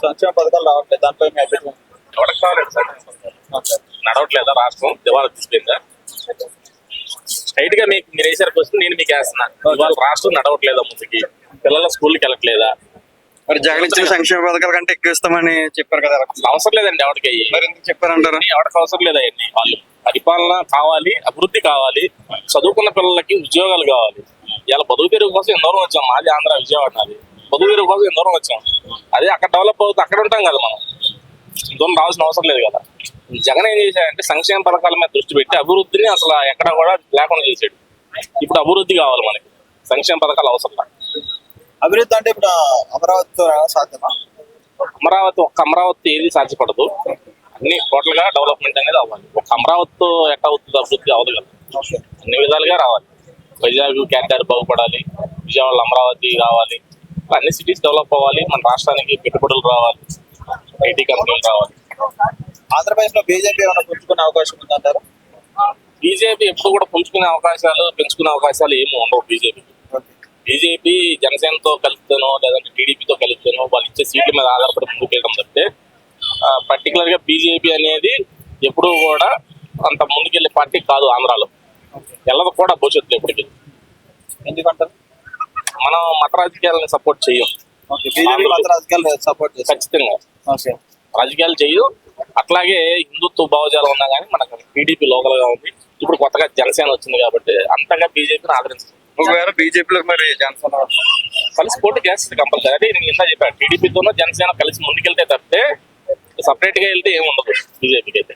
సంక్షేమ పథకాలు రావట్లేదు, దానిపై మీ అభిప్రాయం? ఎవరికి కావాలండి సార్? నడవట్లేదా రాష్ట్రం? దివాళా తీసిపోయిందా? స్ట్రైట్ గా మీరు వేసారు క్వశ్చన్, నేను మీకు వేస్తున్నా. ఇవాళ రాష్ట్రం నడవట్లేదా? ముందుకి పిల్లల స్కూల్కి వెళ్ళట్లేదా? మరి జగన్ ఇచ్చిన సంక్షేమ పథకాల కంటే ఎక్కువ ఇస్తామని చెప్పారు కదా. అవసరం లేదండి ఎవరికి. మరి ఎందుకు చెప్పారంటారు? ఎవరికి అవసరం లేదా? అన్ని వాళ్ళు పరిపాలన కావాలి, అభివృద్ధి కావాలి, చదువుకున్న పిల్లలకి ఉద్యోగాలు కావాలి. ఇలా బతుకు తెరుగు కోసం ఎంత దూరం వచ్చాం. మాది ఆంధ్ర, విజయవాడ నాది. బతుకు తెరుగు కోసం ఎంత దూరం వచ్చాం. అదే అక్కడ డెవలప్ అవుతుంది, అక్కడ ఉంటాం కదా మనం. దూరం రావాల్సిన అవసరం లేదు కదా. జగన్ ఏం చేశాడంటే సంక్షేమ పథకాల మీద దృష్టి పెట్టి అభివృద్ధిని అసలు ఎక్కడ కూడా లేకుండా చేశాడు. ఇప్పుడు అభివృద్ధి కావాలి మనకి, సంక్షేమ పథకాలు అవసరం. అభివృద్ధి అంటే ఇప్పుడు అమరావతితో సాధ్యమా? అమరావతి ఏది సాధ్యపడదు. అన్ని టోటల్ గా డెవలప్మెంట్ అనేది అవ్వాలి. ఒక అమరావతితో ఎట్లా అవుతుంది అభివృద్ధి? అవ్వదు కదా. అన్ని విధాలుగా రావాలి. వైజాగ్ క్యారిడార్ బాగుపడాలి, విజయవాడ అమరావతి రావాలి, అన్ని సిటీస్ డెవలప్ అవ్వాలి. మన రాష్ట్రానికి పెట్టుబడులు రావాలి, ఐటీ కంపెనీలు రావాలి. ఆంధ్రప్రదేశ్ లో బీజేపీ ఏమైనా పుంజుకునే అవకాశం ఉందంటారు? బీజేపీ ఎప్పుడు కూడా పుంజుకునే అవకాశాలు, పెంచుకునే అవకాశాలు ఏమి ఉండవు. బీజేపీ జనసేనతో కలిపితేనో లేదంటే టీడీపీతో కలిపితేనో వాళ్ళు ఇచ్చే సీట్ల మీద ఆధారపడి ముందుకెళ్ళడం తప్పితే పర్టికులర్ గా బీజేపీ అనేది ఎప్పుడు కూడా అంత ముందుకెళ్లే పార్టీ కాదు. ఆంధ్రాలో వెళ్ళదు కూడా భవిష్యత్తులో ఎప్పటికీ. ఎందుకంటారు? మనం మత రాజకీయాలను సపోర్ట్ చేయం. ఖచ్చితంగా రాజకీయాలు చేయదు. అట్లాగే హిందుత్వ భావజాలం ఉన్నా కానీ మనకు టీడీపీ లోకల్ గా ఉంది. ఇప్పుడు కొత్తగా జనసేన వచ్చింది కాబట్టి అంతగా బీజేపీని ఆదరించదు. ఒకవేళ బీజేపీలో మరి జనసేన కలిసి పోటీ చేస్తుంది కంపల్సరీ. అదే నేను ఇంత చెప్పాను, టీడీపీతోనో జనసేన కలిసి ముందుకెళ్తే తప్పితే సపరేట్ గా వెళ్తే ఏమి ఉండదు బీజేపీకి అయితే.